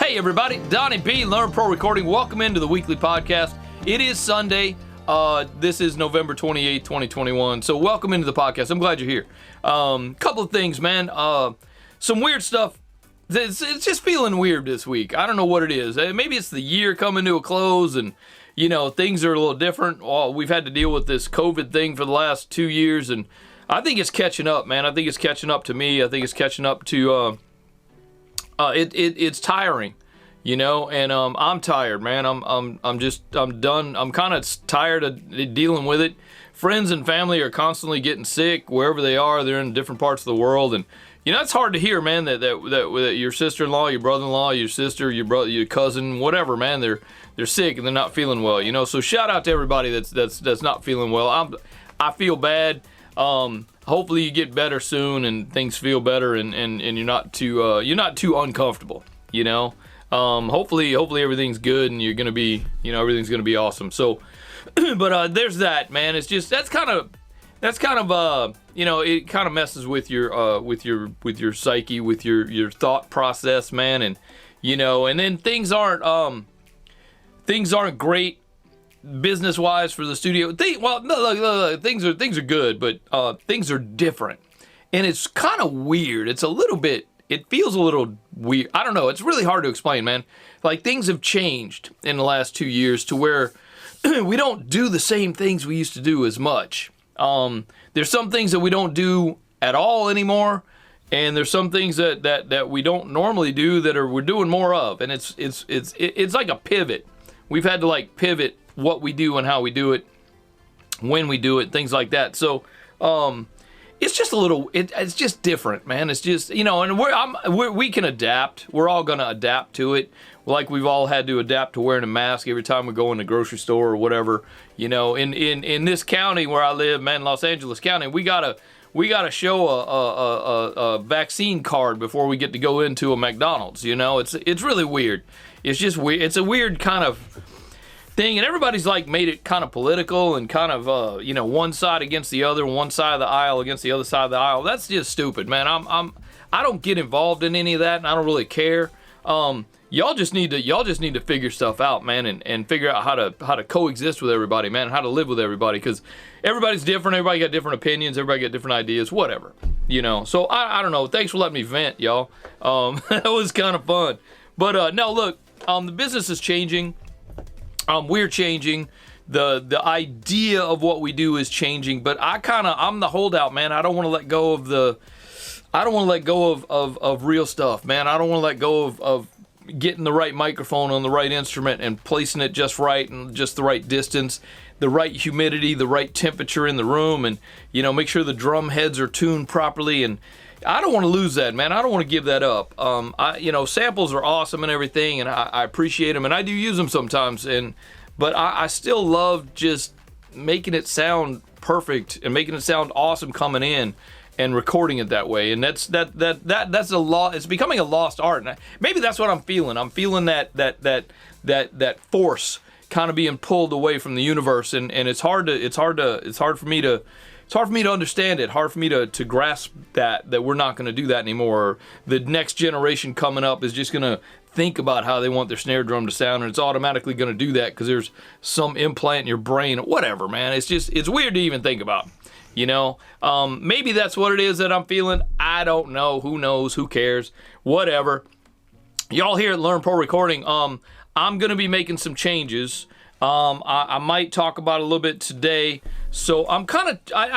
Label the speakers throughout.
Speaker 1: Hey everybody, Donnie B, Learn Pro Recording. Welcome into the weekly podcast. It is Sunday. This is November 28th, 2021. So welcome into the podcast. I'm glad you're here. Couple of things, man. Some weird stuff. It's just feeling weird this week. I don't know what it is. Maybe it's the year coming to a close and, you know, things are a little different. Well, we've had to deal with this COVID thing for the last 2 years, and I think it's catching up, man. I think it's catching up to me. I think it's catching up to... It's tiring, you know, and I'm tired, man. I'm done. I'm kind of tired of dealing with it. Friends and family are constantly getting sick wherever they are. They're in different parts of the world, and you know it's hard to hear, man. That your sister-in-law, your brother-in-law, your sister, your brother, your cousin, whatever, man. They're sick and they're not feeling well, you know. So shout out to everybody that's not feeling well. I feel bad. Hopefully you get better soon and things feel better and you're not too uncomfortable, you know. Hopefully everything's good and you're gonna be, you know, everything's gonna be awesome. So, but there's that, man. It's just that's kind of you know, it kind of messes with your psyche, with your thought process, man, and you know, and then things aren't great business-wise for the studio. Look, things are good, but things are different, and it's kind of weird. It feels a little weird. I don't know. It's really hard to explain, man. Like things have changed in the last 2 years to where we don't do the same things we used to do as much. There's some things that we don't do at all anymore, and there's some things that we don't normally do that we're doing more of, and it's like a pivot. We've had to like pivot what we do and how we do it, when we do it, things like that. So it's just a little, it's just different, man. It's just, you know, and we can adapt. We're all gonna adapt to it, like we've all had to adapt to wearing a mask every time we go in the grocery store or whatever. You know, in this county where I live, man, Los Angeles County, we gotta show a vaccine card before we get to go into a McDonald's. You know, it's really weird. It's just weird. It's a weird kind of thing, and everybody's like made it kind of political and kind of you know, one side against the other, one side of the aisle against the other side of the aisle. That's just stupid, man. I don't get involved in any of that, and I don't really care. Y'all just need to figure stuff out, man, and figure out how to coexist with everybody, man, and how to live with everybody, because everybody's different. Everybody got different opinions. Everybody got different ideas. Whatever, you know. So I don't know. Thanks for letting me vent, y'all. That was kind of fun. But no, look, the business is changing. We're changing. The idea of what we do is changing, but I'm the holdout, man. I don't want to let go of real stuff, man. I don't want to let go of getting the right microphone on the right instrument and placing it just right and just the right distance, the right humidity, the right temperature in the room, and you know, make sure the drum heads are tuned properly. And I don't want to lose that, man. I don't want to give that up. You know, samples are awesome and everything, and I appreciate them, and I do use them sometimes. But I still love just making it sound perfect and making it sound awesome coming in and recording it that way. And that's a lot. It's becoming a lost art. And maybe that's what I'm feeling. I'm feeling that force kind of being pulled away from the universe, and it's hard for me to understand it, hard for me to grasp that we're not going to do that anymore. The next generation coming up is just going to think about how they want their snare drum to sound, and it's automatically going to do that because there's some implant in your brain, whatever, man. It's weird to even think about, you know. Maybe that's what it is that I'm feeling. I don't know. Who knows? Who cares? Whatever. Y'all here at Learn Pro Recording, I'm going to be making some changes. I might talk about it a little bit today. So I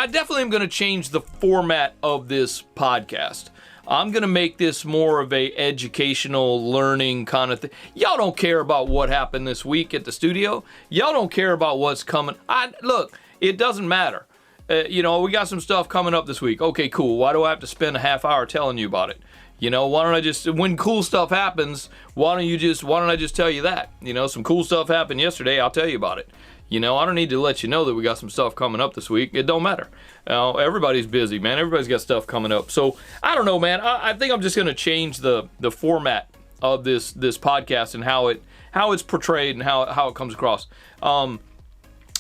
Speaker 1: definitely am going to change the format of this podcast. I'm going to make this more of a educational, learning kind of thing. Y'all don't care about what happened this week at the studio. Y'all don't care about what's coming. Look, it doesn't matter. You know, we got some stuff coming up this week. Okay, cool. Why do I have to spend a half hour telling you about it? You know, why don't I just, when cool stuff happens, why don't I just tell you that? You know, some cool stuff happened yesterday, I'll tell you about it. You know, I don't need to let you know that we got some stuff coming up this week. It don't matter. Everybody's busy, man. Everybody's got stuff coming up. So, I don't know, man. I think I'm just going to change the format of this podcast and how it's portrayed and how it comes across. I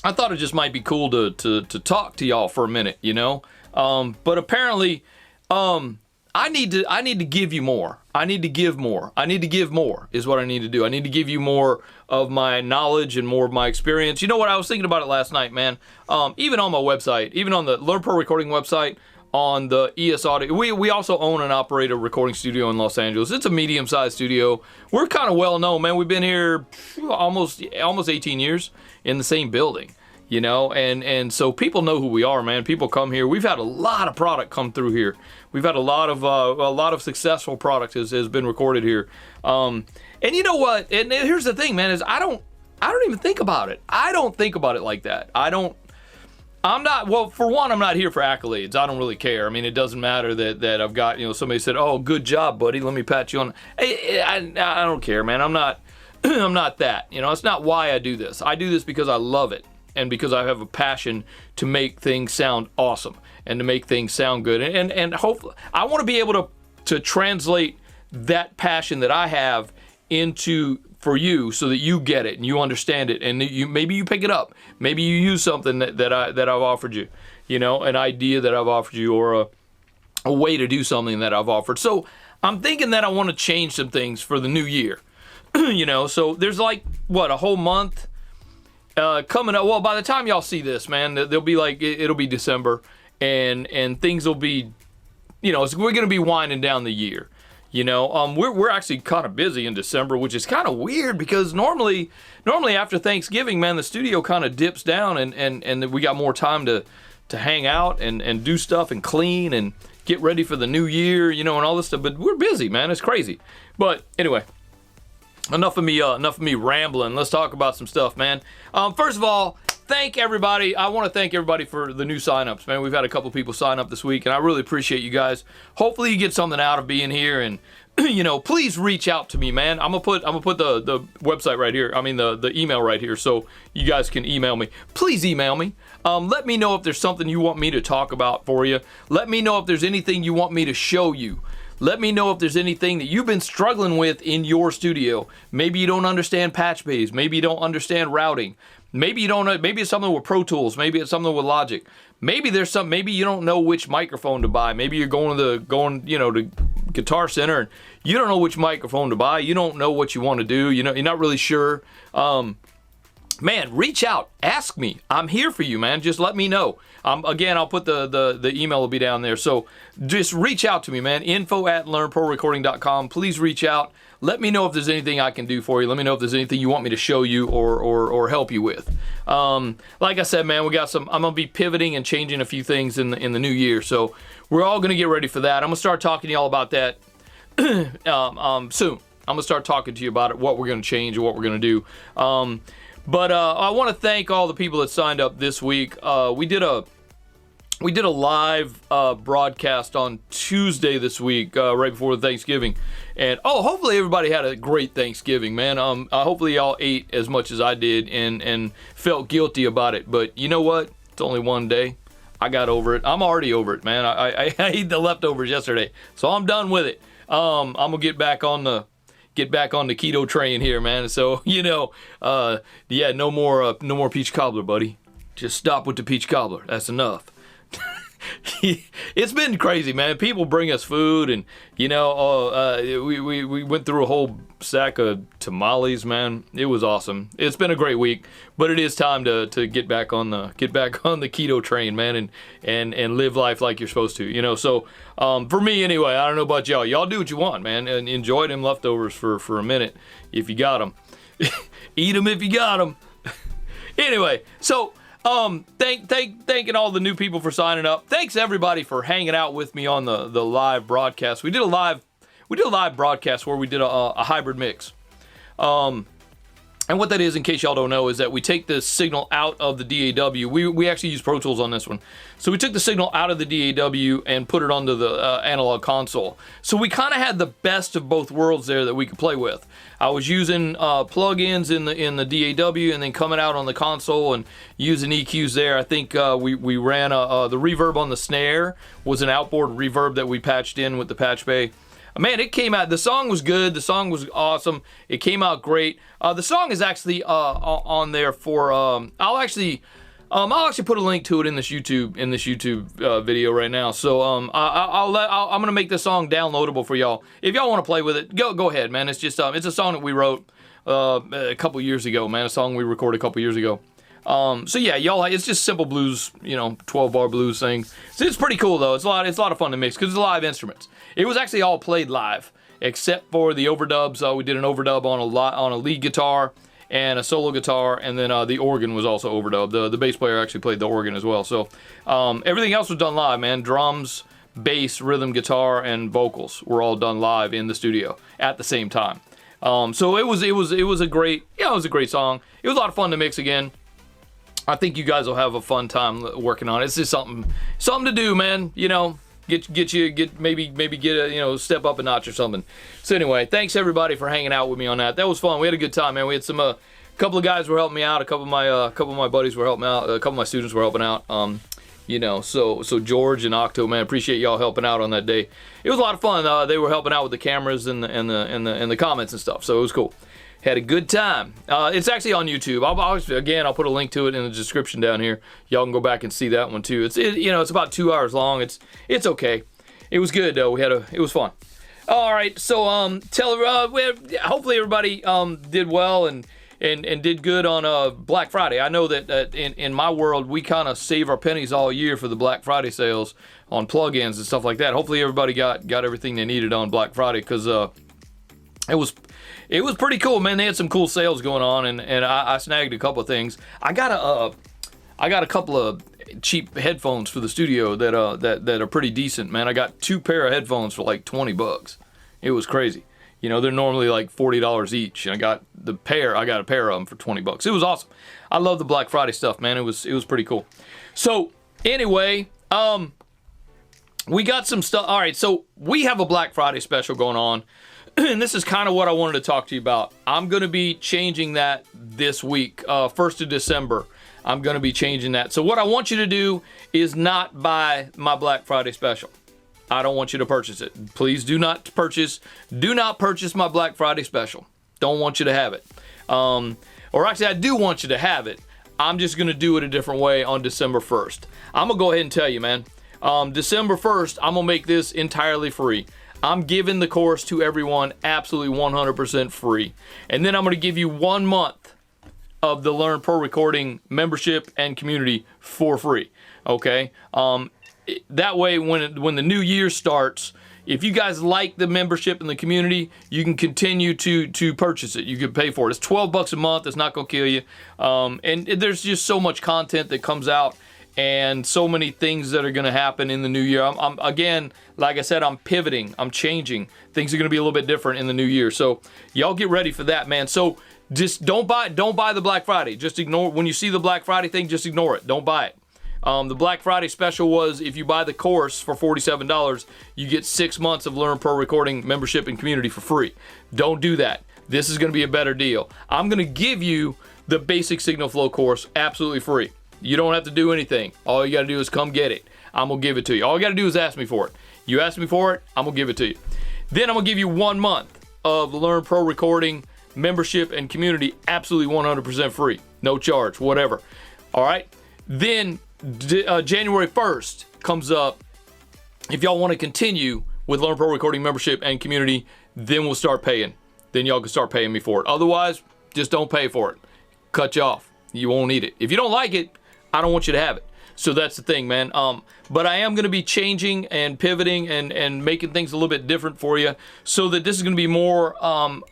Speaker 1: thought it just might be cool to talk to y'all for a minute, you know? But apparently, I need to give you more. I need to give more. I need to give more is what I need to do. I need to give you more of my knowledge and more of my experience. You know what? I was thinking about it last night, man. Even on my website, even on the Learn Pro Recording website, on the ES Audio, we also own and operate a recording studio in Los Angeles. It's a medium-sized studio. We're kind of well known, man. We've been here almost 18 years in the same building. You know, and so people know who we are, man. People come here. We've had a lot of product come through here. We've had a lot of successful product has been recorded here. And you know what? And here's the thing, man, is I don't even think about it. I don't think about it like that. Well, for one, I'm not here for accolades. I don't really care. I mean, it doesn't matter that I've got, you know, somebody said, "Oh, good job, buddy. Let me pat you on." I don't care, man. I'm not I'm not that. You know, it's not why I do this. I do this because I love it. And because I have a passion to make things sound awesome and to make things sound good. And hopefully, I want to be able to translate that passion that I have into for you so that you get it and you understand it and maybe you pick it up. Maybe you use something that I've offered you, you know, an idea that I've offered you or a way to do something that I've offered. So I'm thinking that I want to change some things for the new year, you know, so there's like, a whole month coming up. Well, by the time y'all see this, man, they'll be like, it'll be December and things will be, you know, we're going to be winding down the year. You know, we're actually kind of busy in December, which is kind of weird because normally after Thanksgiving, man, the studio kind of dips down and we got more time to hang out and do stuff and clean and get ready for the new year, you know, and all this stuff. But we're busy, man. It's crazy. But anyway, enough of me rambling. Let's talk about some stuff, man. First of all, thank everybody. I want to thank everybody for the new signups, man. We've had a couple people sign up this week, and I really appreciate you guys. Hopefully, you get something out of being here, and you know, please reach out to me, man. I'm gonna put the website right here. I mean, the email right here, so you guys can email me. Please email me. Let me know if there's something you want me to talk about for you. Let me know if there's anything you want me to show you. Let me know if there's anything that you've been struggling with in your studio. Maybe you don't understand patch bays. Maybe you don't understand routing. Maybe you don't know. Maybe it's something with Pro Tools. Maybe it's something with Logic. Maybe there's some. Maybe you don't know which microphone to buy. Maybe you're going to Guitar Center and you don't know which microphone to buy. You don't know what you want to do. You know, you're not really sure. Man, reach out. Ask me. I'm here for you, man. Just let me know. Again, I'll put the email will be down there. So just reach out to me, man. info@learnprorecording.com. Please reach out. Let me know if there's anything I can do for you. Let me know if there's anything you want me to show you or help you with. Like I said, man, I'm gonna be pivoting and changing a few things in the new year. So we're all gonna get ready for that. I'm gonna start talking to y'all about that soon. I'm gonna start talking to you about it, what we're gonna change and what we're gonna do. But I want to thank all the people that signed up this week. We did a live broadcast on Tuesday this week, right before Thanksgiving, and hopefully everybody had a great Thanksgiving, man. Hopefully y'all ate as much as I did and felt guilty about it. But you know what? It's only one day. I got over it. I'm already over it, man. I ate the leftovers yesterday, so I'm done with it. I'm gonna get back on the keto train here, man. So, you know, no more peach cobbler, buddy. Just stop with the peach cobbler. That's enough. It's been crazy, man. People bring us food, and you know, we went through a whole sack of tamales, man. It was awesome. It's been a great week, but it is time to get back on the keto train, man, and live life like you're supposed to, you know. So for me anyway, I don't know about y'all. Y'all do what you want, man, and enjoy them leftovers for a minute if you got them. Eat them if you got them. Anyway, so. Thanking all the new people for signing up. Thanks everybody for hanging out with me on the live broadcast. We did a live broadcast where we did a hybrid mix. And what that is, in case y'all don't know, is that we take the signal out of the DAW. We actually use Pro Tools on this one. So we took the signal out of the DAW and put it onto the analog console. So we kind of had the best of both worlds there that we could play with. I was using plugins in the DAW and then coming out on the console and using EQs there. I think we ran the reverb on the snare was an outboard reverb that we patched in with the patch bay. Man, it came out. The song was good. The song was awesome. It came out great. The song is actually on there for. I'll actually I'll actually put a link to it in this YouTube video right now. So I'm gonna make this song downloadable for y'all. If y'all want to play with it, go ahead, man. It's just it's a song that we wrote a couple years ago, man. A song we recorded a couple years ago. So yeah, y'all, it's just simple blues, 12-bar blues thing. So it's pretty cool though. It's a lot of fun to mix because it's live instruments. It was actually all played live except for the overdubs. We did an overdub on a lead guitar and a solo guitar, and then the organ was also overdubbed. The bass player actually played the organ as well. So everything else was done live, man. Drums, bass, rhythm, guitar, and vocals were all done live in the studio at the same time. So it was a great song. It was a lot of fun to mix again. I think you guys will have a fun time working on it. It's just something to do, man. Maybe get a step up a notch or something. So anyway, thanks everybody for hanging out with me on that. That was fun. We had a good time, man. We had some couple of guys were helping me out. A couple of my buddies were helping out. A couple of my students were helping out. So George and Octo, man, appreciate y'all helping out on that day. It was a lot of fun. They were helping out with the cameras and the comments and stuff. So it was cool. Had a good time. It's actually on YouTube. I'll put a link to it in the description down here. Y'all can go back and see that one too. It's about 2 hours long. It's okay. It was good though. It was fun. All right. So hopefully everybody did well and did good on Black Friday. I know that in my world we kind of save our pennies all year for the Black Friday sales on plugins and stuff like that. Hopefully everybody got everything they needed on Black Friday because it was pretty cool, man. They had some cool sales going on, and I snagged a couple of things. I got a couple of cheap headphones for the studio that are pretty decent, man. I got 2 pair of headphones for like $20. It was crazy. They're normally like $40 each, and I got a pair of them for $20. It was awesome. I love the Black Friday stuff, man. It was pretty cool. So anyway, we got some stuff. All right, so we have a Black Friday special going on. And this is kind of what I wanted to talk to you about. I'm going to be changing that this week, 1st of December. I'm going to be changing that. So what I want you to do is not buy my Black Friday special. I don't want you to purchase it. Please do not purchase my Black Friday special. Don't want you to have it. Or actually, I do want you to have it. I'm just going to do it a different way on December 1st. I'm going to go ahead and tell you, man. December 1st, I'm going to make this entirely free. I'm giving the course to everyone absolutely 100% free. And then I'm going to give you 1 month of the Learn Pro Recording membership and community for free. Okay? That way, when the new year starts, if you guys like the membership and the community, you can continue to purchase it. You can pay for it. It's $12 a month. It's not going to kill you. And there's just so much content that comes out. And so many things that are going to happen in the new year. I'm again, like I said, I'm pivoting. I'm changing. Things are going to be a little bit different in the new year. So y'all get ready for that, man. So just don't buy the Black Friday. Just ignore when you see the Black Friday thing. Just ignore it. Don't buy it. The Black Friday special was if you buy the course for $47, you get 6 months of Learn Pro Recording membership and community for free. Don't do that. This is going to be a better deal. I'm going to give you the basic Signal Flow course absolutely free. You don't have to do anything. All you got to do is come get it. I'm going to give it to you. All you got to do is ask me for it. You ask me for it, I'm going to give it to you. Then I'm going to give you 1 month of Learn Pro Recording membership and community absolutely 100% free. No charge, whatever. All right? Then January 1st comes up. If y'all want to continue with Learn Pro Recording membership and community, then we'll start paying. Then y'all can start paying me for it. Otherwise, just don't pay for it. Cut you off. You won't need it. If you don't like it, I don't want you to have it. So that's the thing, man. But I am going to be changing and pivoting and making things a little bit different for you so that this is going to be more,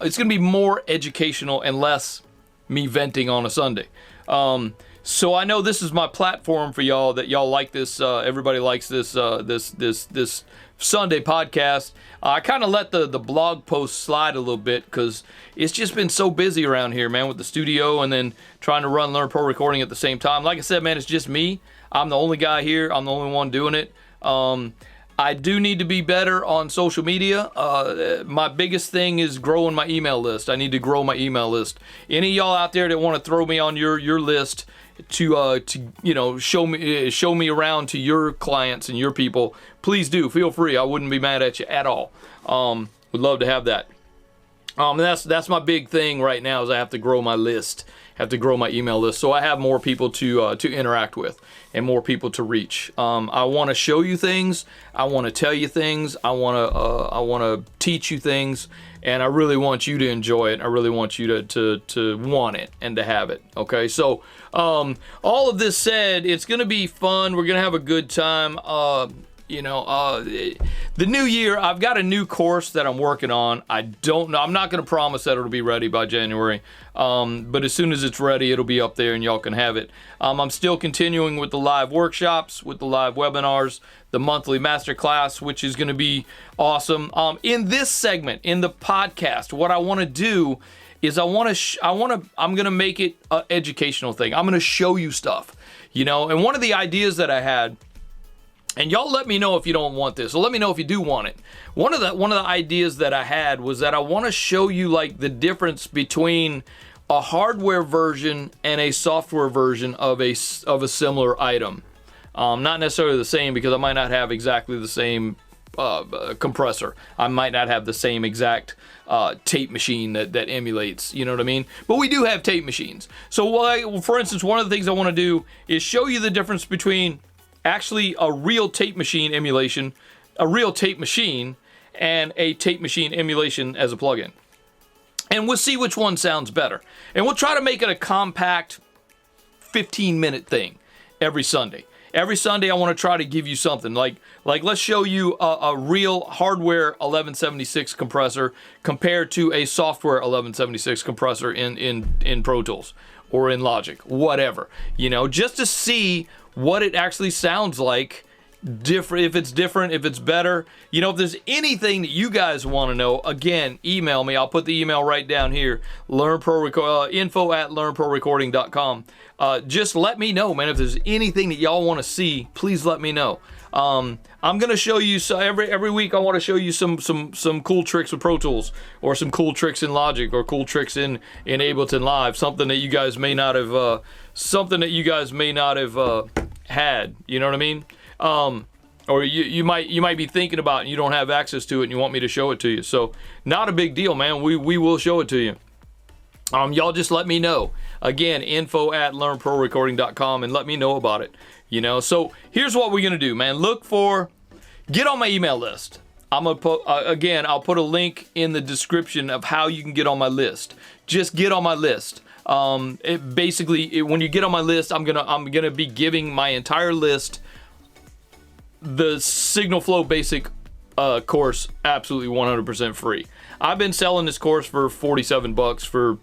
Speaker 1: it's going to be more educational and less me venting on a Sunday. So I know this is my platform for y'all, that y'all like this. Everybody likes this this Sunday podcast. I kind of let the blog post slide a little bit because it's just been so busy around here, man, with the studio and then trying to Learn Pro Recording at the same time. Like I said, man, it's just me. I'm the only guy here. I'm the only one doing it. I do need to be better on social media. My biggest thing is growing my email list. I need to grow my email list. Any of y'all out there that want to throw me on your list to show me around to your clients and your people, please do. Feel free. I wouldn't be mad at you at all. Would love to have that. That's my big thing right now is I have to grow my list. have to grow my email list so I have more people to interact with and more people to reach. I want to show you things. I want to tell you things. I want to teach you things, and I really want you to enjoy it. I really want you to want it and to have it. Okay, so all of this said, it's gonna be fun. We're gonna have a good time. The new year, I've got a new course that I'm working on. I don't know. I'm not going to promise that it'll be ready by January. But as soon as it's ready, it'll be up there and y'all can have it. I'm still continuing with the live workshops, with the live webinars, the monthly masterclass, which is going to be awesome. In this segment, in the podcast, what I want to do is I'm going to make it an educational thing. I'm going to show you stuff, and one of the ideas that I had, and y'all let me know if you don't want this. So let me know if you do want it. One of the ideas that I had was that I want to show you like the difference between a hardware version and a software version of a similar item. Not necessarily the same, because I might not have exactly the same compressor. I might not have the same exact tape machine that emulates, you know what I mean? But we do have tape machines. So for instance, one of the things I want to do is show you the difference between actually a real tape machine emulation, a real tape machine, and a tape machine emulation as a plugin. And we'll see which one sounds better. And we'll try to make it a compact 15-minute thing every Sunday. Every Sunday I want to try to give you something like let's show you a real hardware 1176 compressor compared to a software 1176 compressor in Pro Tools or in Logic, whatever. Just to see what it actually sounds like, if it's different, if it's better. If there's anything that you guys want to know, again, email me. I'll put the email right down here, info@learnprorecording.com. Just let me know, man. If there's anything that y'all want to see, please let me know. I'm gonna show you, so every week I want to show you some cool tricks with Pro Tools, or some cool tricks in Logic, or cool tricks in Ableton Live, something that you guys may not have had, you know what I mean? Or you might be thinking about it and you don't have access to it and you want me to show it to you. So not a big deal, man. We will show it to you. Y'all just let me know. Again, info@learnprorecording.com, and let me know about it. So here's what we're gonna do, man. Get on my email list. I'm gonna put I'll put a link in the description of how you can get on my list. Just get on my list. When you get on my list, I'm gonna be giving my entire list the Signal Flow Basic course absolutely 100% free. I've been selling this course for $47 for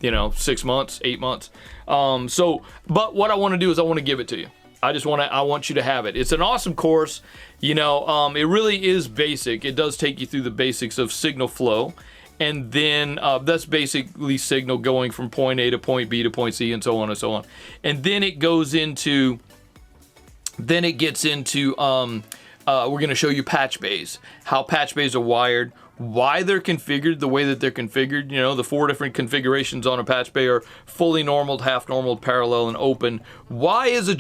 Speaker 1: 6 months, 8 months. But what I want to do is I want to give it to you. I want you to have it. It's an awesome course. It really is basic. It does take you through the basics of signal flow. And then that's basically signal going from point A to point B to point C, and so on and so on. And then it gets into we're going to show you patch bays, how patch bays are wired, why they're configured the way that they're configured. The 4 different configurations on a patch bay are fully normaled, half normaled, parallel, and open. Why do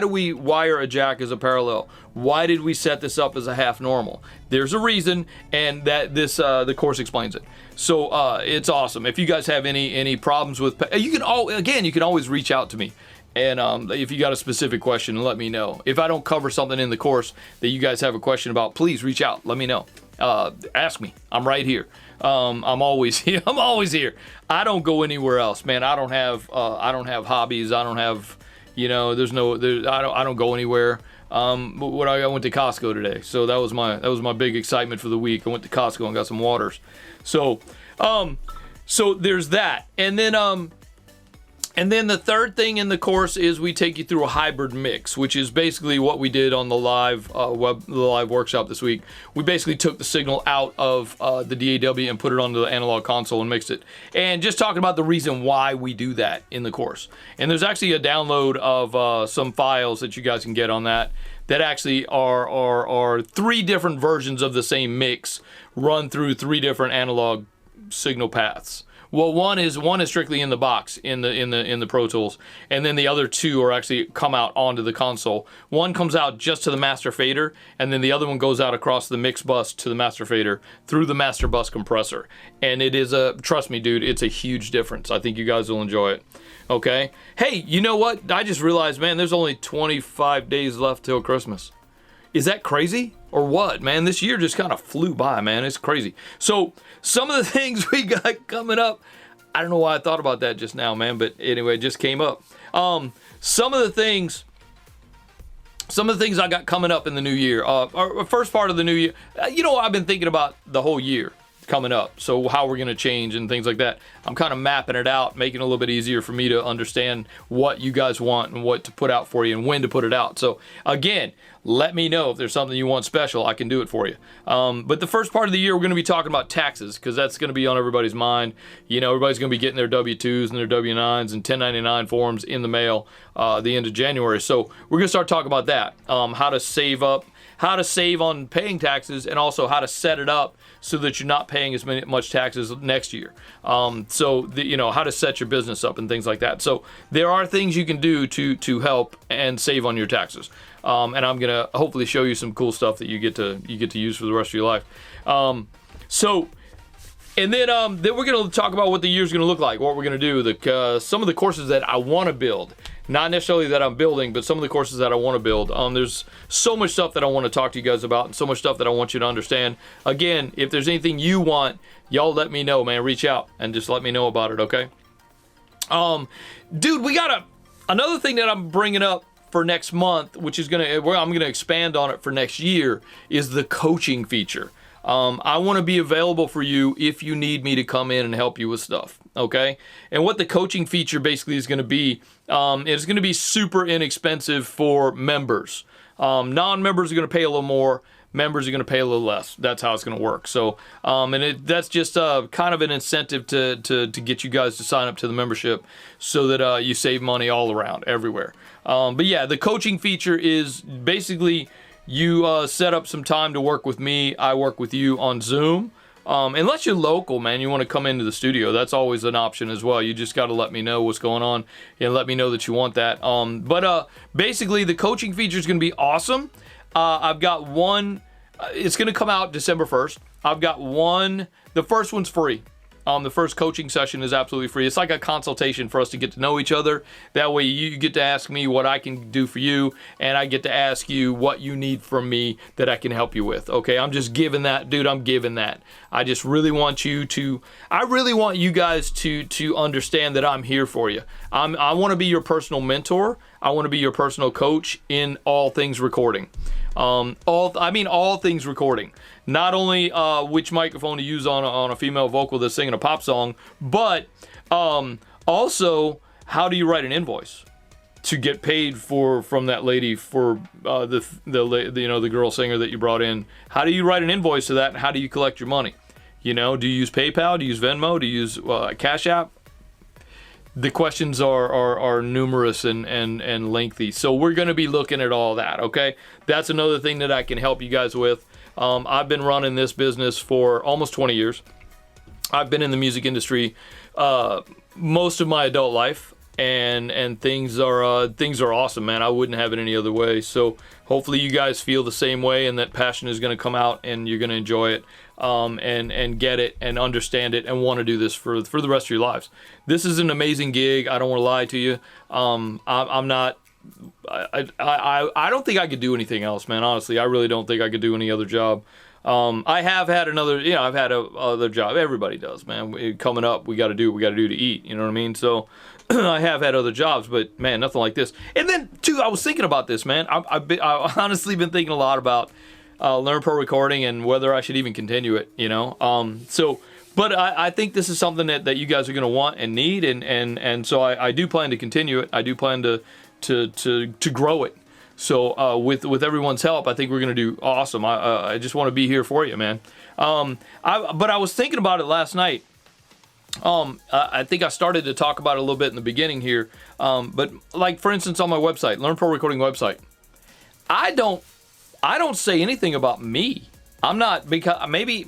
Speaker 1: we wire a jack as a parallel? Why did we set this up as a half normal? There's a reason, and that the course explains it. So it's awesome. If you guys have any problems with, you can always reach out to me. And if you got a specific question, let me know. If I don't cover something in the course that you guys have a question about, please reach out. Let me know. Ask me. I'm right here. I'm always here. I'm always here. I don't go anywhere else, man. I don't have hobbies. I don't have, I don't go anywhere. I went to Costco today, so that was my big excitement for the week. I went to Costco and got some waters. So there's that, and then the third thing in the course is we take you through a hybrid mix, which is basically what we did on the live workshop this week. We basically took the signal out of the DAW and put it onto the analog console and mixed it. And just talking about the reason why we do that in the course. And there's actually a download of some files that you guys can get on that actually are 3 different versions of the same mix run through 3 different analog signal paths. Well, one is strictly in the box in the Pro Tools, and then the other two are actually come out onto the console. One comes out just to the master fader, and then the other one goes out across the mix bus to the master fader through the master bus compressor. And it is trust me, dude, it's a huge difference. I think you guys will enjoy it. Okay. Hey, you know what? I just realized, man, there's only 25 days left till Christmas. Is that crazy or what, man? This year just kind of flew by, man. It's crazy. So some of the things we got coming up, I don't know why I thought about that just now, man, but anyway, it just came up. Some of the things I got coming up in the new year, or first part of the new year, I've been thinking about the whole year coming up, so how we're going to change and things like that. I'm kind of mapping it out, making it a little bit easier for me to understand what you guys want and what to put out for you and when to put it out. So again, let me know if there's something you want special. I can do it for you. But the first part of the year, we're going to be talking about taxes, because that's going to be on everybody's mind. Everybody's going to be getting their W-2s and their W-9s and 1099 forms in the mail the end of January. So we're going to start talking about that, how to save up, how to save on paying taxes, and also how to set it up so that you're not paying as much taxes next year. How to set your business up and things like that. So there are things you can do to help and save on your taxes. And I'm gonna hopefully show you some cool stuff that you get to use for the rest of your life. Then we're gonna talk about what the year's gonna look like, what we're gonna do, some of the courses that I want to build. Not necessarily that I'm building, but some of the courses that I want to build. There's so much stuff that I want to talk to you guys about, and so much stuff that I want you to understand. Again, if there's anything you want, y'all let me know, man. Reach out and just let me know about it, okay? Dude, we got another thing that I'm bringing up for next month, which is I'm gonna expand on it for next year, is the coaching feature. I want to be available for you if you need me to come in and help you with stuff, okay? And what the coaching feature basically is going to be, it's going to be super inexpensive for members. Non-members are going to pay a little more. Members are going to pay a little less. That's how it's going to work. So, that's just kind of an incentive to get you guys to sign up to the membership so that you save money all around, everywhere. But yeah, the coaching feature is basically you set up some time to work with me. I work with you on Zoom. Unless you're local, man, you want to come into the studio, that's always an option as well. You just got to let me know what's going on and let me know that you want that. Basically, the coaching feature is going to be awesome. I've got one. It's going to come out December 1st. I've got one. The first one's free. The first coaching session is absolutely free. It's like a consultation for us to get to know each other. That way you get to ask me what I can do for you, and I get to ask you what you need from me that I can help you with. Okay, I'm just giving that, dude. I'm giving that. I just really want you guys to understand that I'm here for you. I want to be your personal mentor. I want to be your personal coach in all things recording. All things recording. Not only which microphone to use on a female vocal that's singing a pop song, but also how do you write an invoice to get paid from that lady for the girl singer that you brought in. How do you write an invoice to that, and how do you collect your money? Do you use PayPal? Do you use Venmo? Do you use Cash App? The questions are numerous and lengthy. So we're going to be looking at all that, okay? That's another thing that I can help you guys with. I've been running this business for almost 20 years. I've been in the music industry most of my adult life, and things are awesome, man. I wouldn't have it any other way. So hopefully you guys feel the same way, and that passion is going to come out, and you're going to enjoy it, and get it and understand it and want to do this for the rest of your lives. This is an amazing gig. I don't want to lie to you. I don't think I could do anything else, man. Honestly, I really don't think I could do any other job. I have had I've had other job. Everybody does, man. Coming up, we got to do what we got to do to eat. You know what I mean? So I have had other jobs, but man, nothing like this. And then too, I was thinking about this, man. I've honestly been thinking a lot about Learn Pro Recording and whether I should even continue it. But I think this is something that you guys are going to want and need, and so I do plan to continue it. I do plan to grow it. So with everyone's help, I think we're going to do awesome. I just want to be here for you, man. But I was thinking about it last night. I think I started to talk about it a little bit in the beginning here. But like, for instance, on my website, Learn Pro Recording website, I don't say anything about me. I'm not, because maybe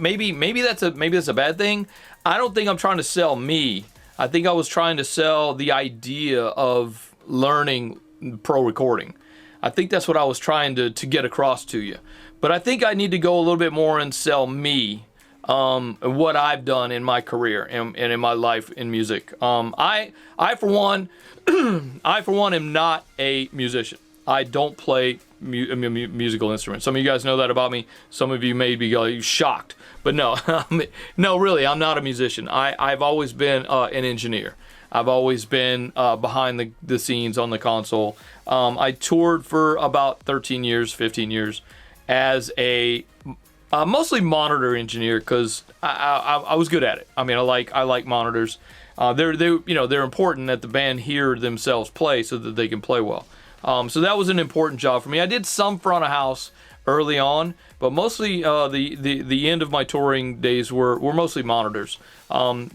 Speaker 1: that's a bad thing. I don't think I'm trying to sell me. I think I was trying to sell the idea of learning pro recording. I think that's what I was trying to get across to you. But I think I need to go a little bit more and sell me, what I've done in my career and in my life in music. I for one, I for one am not a musician. I don't play musical instruments. Some of you guys know that about me. Some of you may be shocked, but no, no, really, I'm not a musician. I've always been an engineer. I've always been behind the scenes on the console. I toured for about 13 years, 15 years as a mostly monitor engineer because I was good at it. I mean, I like monitors. They're important that the band hear themselves play so that they can play well. So that was an important job for me. I did some front of house early on, but mostly the end of my touring days were mostly monitors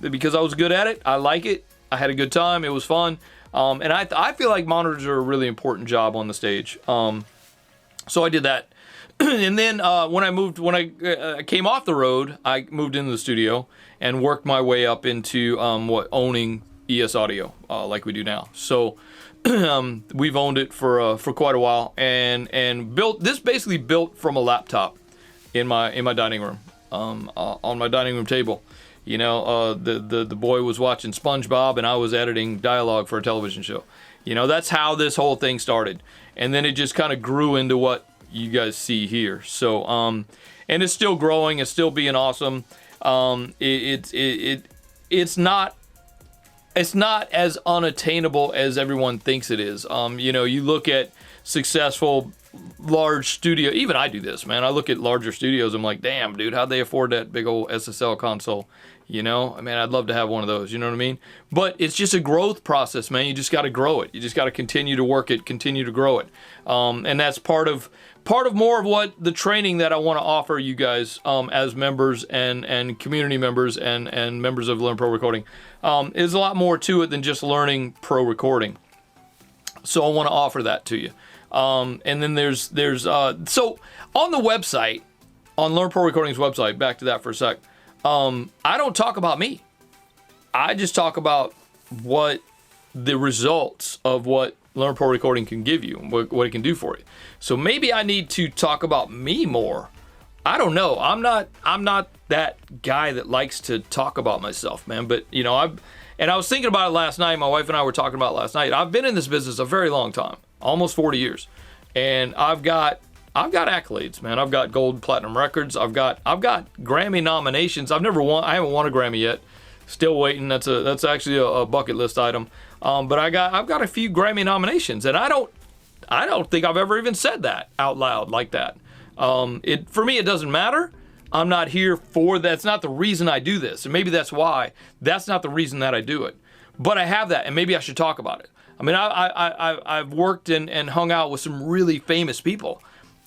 Speaker 1: because I was good at it. I like it. I had a good time. It was fun. And I feel like monitors are a really important job on the stage. So I did that. And then when I came off the road, I moved into the studio and worked my way up into owning ES Audio like we do now. So we've owned it for quite a while and basically built from a laptop in my dining room on my dining room table. You know, the boy was watching SpongeBob and I was editing dialogue for a television show. You know, that's how this whole thing started. And then it just kind of grew into what you guys see here. So, and it's still growing. It's still being awesome. It's not as unattainable as everyone thinks it is. You know, you look at successful large studio. Even I do this, man. I look at larger studios. I'm like, damn, dude, how'd they afford that big old SSL console? You know, I mean, I'd love to have one of those. You know what I mean? But it's just a growth process, man. You just got to grow it. You just got to continue to work it, continue to grow it. And that's part of more of what the training that I want to offer you guys as members and community members and members of Learn Pro Recording. Is a lot more to it than just learning pro recording. So I want to offer that to you. And then there's so on the website, on Learn Pro Recording's website, back to that for a sec. I don't talk about me. I just talk about what the results of what Learn Pro Recording can give you, what it can do for you. So maybe I need to talk about me more. I don't know. I'm not that guy that likes to talk about myself, man. But you know, I was thinking about it last night. My wife and I were talking about it last night. I've been in this business a very long time, almost 40 years, and I've got accolades, man. I've got gold, platinum records. I've got Grammy nominations. I haven't won a Grammy yet. Still waiting. That's actually a bucket list item. But I've got a few Grammy nominations, and I don't think I've ever even said that out loud like that. For me, it doesn't matter. I'm not here for that. That's not the reason I do this, and maybe that's why. That's not the reason that I do it. But I have that, and maybe I should talk about it. I mean, I've worked and hung out with some really famous people.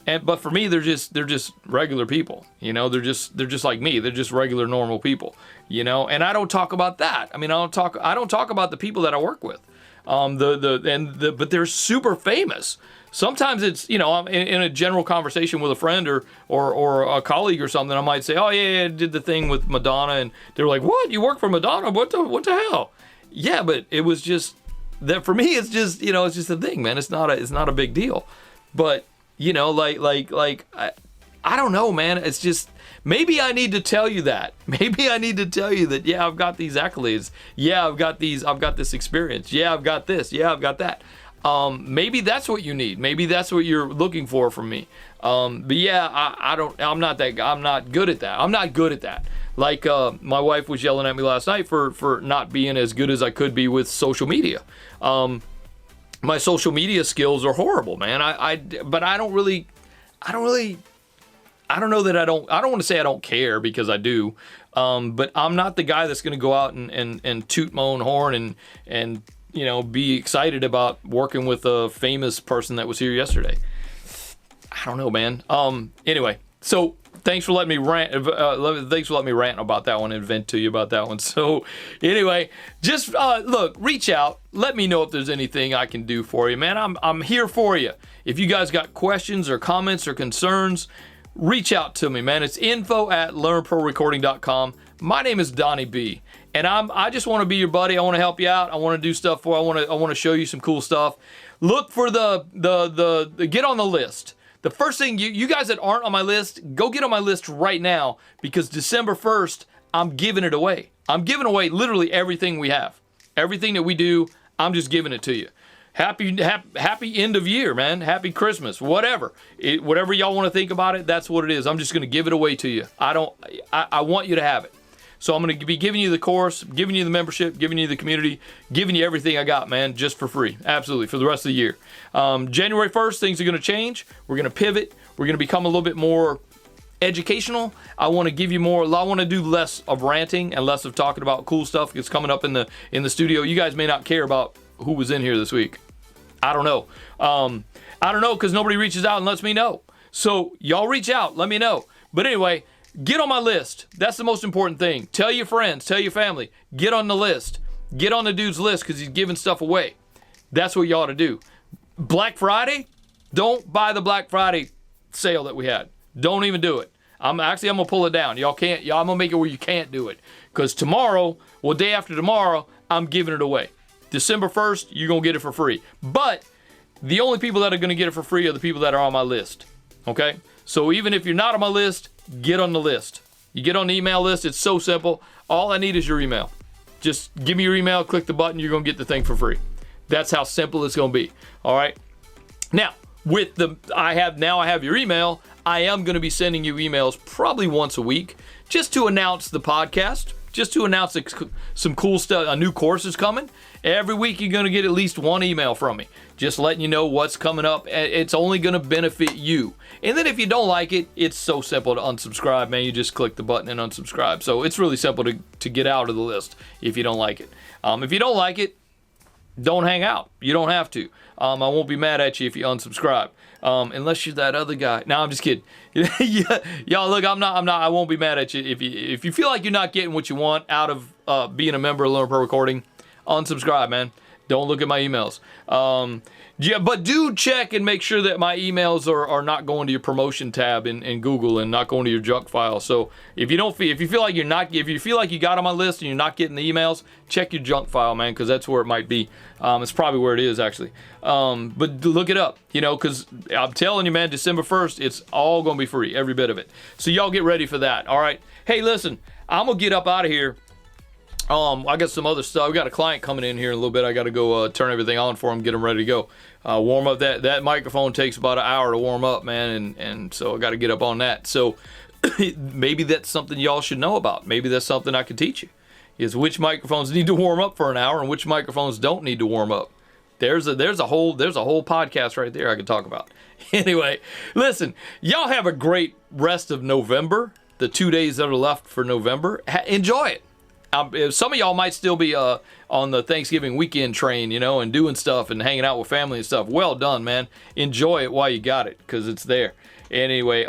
Speaker 1: But for me, they're just regular people, you know. They're just like me. They're just regular, normal people, you know. And I don't talk about that. I mean, I don't talk about the people that I work with, but they're super famous. Sometimes it's, you know, I'm in a general conversation with a friend or a colleague or something. I might say, oh yeah, I did the thing with Madonna, and they're like, what? You work for Madonna? What the hell? Yeah, but it was just that for me. It's just, you know, it's just a thing, man. It's not a big deal, but. You know, I don't know, man. It's just, maybe I need to tell you that. Maybe I need to tell you that, yeah, I've got these accolades. Yeah, I've got this experience. Yeah, I've got this. Yeah, I've got that. Maybe that's what you need. Maybe that's what you're looking for from me. But yeah, I'm not that guy. I'm not good at that. I'm not good at that. Like, my wife was yelling at me last night for not being as good as I could be with social media. My social media skills are horrible, man. But I don't know that I don't want to say I don't care because I do. But I'm not the guy that's going to go out and toot my own horn and, you know, be excited about working with a famous person that was here yesterday. I don't know, man. Anyway, so thanks for letting me rant. Thanks for letting me rant about that one and vent to you about that one. So anyway, just look, reach out. Let me know if there's anything I can do for you, man. I'm here for you. If you guys got questions or comments or concerns, reach out to me, man. It's info@learnprorecording.com. My name is Donnie B, and I just want to be your buddy. I want to help you out. I want to do stuff for you. I want to show you some cool stuff. Look for the get on the list. The first thing, you guys that aren't on my list, go get on my list right now, because December 1st, I'm giving it away. I'm giving away literally everything we have. Everything that we do, I'm just giving it to you. Happy end of year, man. Happy Christmas, whatever. Whatever y'all want to think about it, that's what it is. I'm just going to give it away to you. I want you to have it. So I'm going to be giving you the course, giving you the membership, giving you the community, giving you everything I got, man, just for free. Absolutely, for the rest of the year. January 1st, things are going to change. We're going to pivot. We're going to become a little bit more educational. I want to give you more. I want to do less of ranting and less of talking about cool stuff that's coming up in the studio. You guys may not care about who was in here this week. I don't know. I don't know, because nobody reaches out and lets me know. So y'all reach out. Let me know. But anyway, get on my list. That's the most important thing. Tell your friends. Tell your family. Get on the list. Get on the dude's list, because he's giving stuff away. That's what you ought to do. Black Friday, don't buy the Black Friday sale that we had. Don't even do it. I'm gonna pull it down. I'm gonna make it where you can't do it, because tomorrow, day after tomorrow, I'm giving it away. December 1st, you're gonna get it for free. But the only people that are gonna get it for free are the people that are on my list. Okay? So even if you're not on my list, get on the list. You get on the email list. It's so simple. All I need is your email. Just give me your email, click the button, you're gonna get the thing for free. That's how simple it's gonna be. All right? Now, I have your email. I am going to be sending you emails probably once a week, just to announce the podcast, just to announce some cool stuff. A new course is coming. Every week you're going to get at least one email from me, just letting you know what's coming up. It's only going to benefit you. And then if you don't like it, it's so simple to unsubscribe, man. You just click the button and unsubscribe. So it's really simple to get out of the list if you don't like it. If you don't like it, don't hang out. You don't have to. I won't be mad at you if you unsubscribe. Unless you're that other guy. No, I'm just kidding. Y'all, look, I won't be mad at you if you feel like you're not getting what you want out of being a member of Learn Pro Recording. Unsubscribe, man. Don't look at my emails. But do check and make sure that my emails are not going to your promotion tab in Google and not going to your junk file. So if you feel like you got on my list and you're not getting the emails, check your junk file, man, because that's where it might be. It's probably where it is, actually. But look it up, because I'm telling you, man, December 1st, it's all going to be free, every bit of it. So y'all get ready for that. All right. Hey, listen, I'm gonna get up out of here. I got some other stuff. We got a client coming in here in a little bit. I got to go turn everything on for him, get him ready to go. Warm up. That microphone takes about an hour to warm up, man, and so I got to get up on that. So maybe that's something y'all should know about. Maybe that's something I can teach you, is which microphones need to warm up for an hour and which microphones don't need to warm up. There's a whole podcast right there I could talk about. Anyway, listen, y'all have a great rest of November. The 2 days that are left for November, enjoy it. Some of y'all might still be on the Thanksgiving weekend train, and doing stuff and hanging out with family and stuff. Well done, man. Enjoy it while you got it, because it's there. Anyway,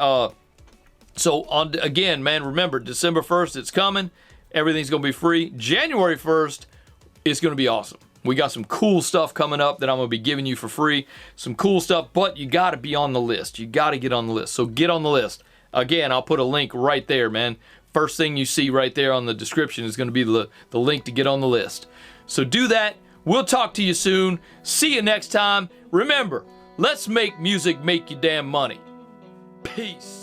Speaker 1: again, man, remember, December 1st, it's coming. Everything's going to be free. January 1st, it's going to be awesome. We got some cool stuff coming up that I'm going to be giving you for free. Some cool stuff, but you got to be on the list. You got to get on the list. So get on the list. Again, I'll put a link right there, man. First thing you see right there on the description is going to be the link to get on the list. So do that. We'll talk to you soon. See you next time. Remember, let's make music make you damn money. Peace.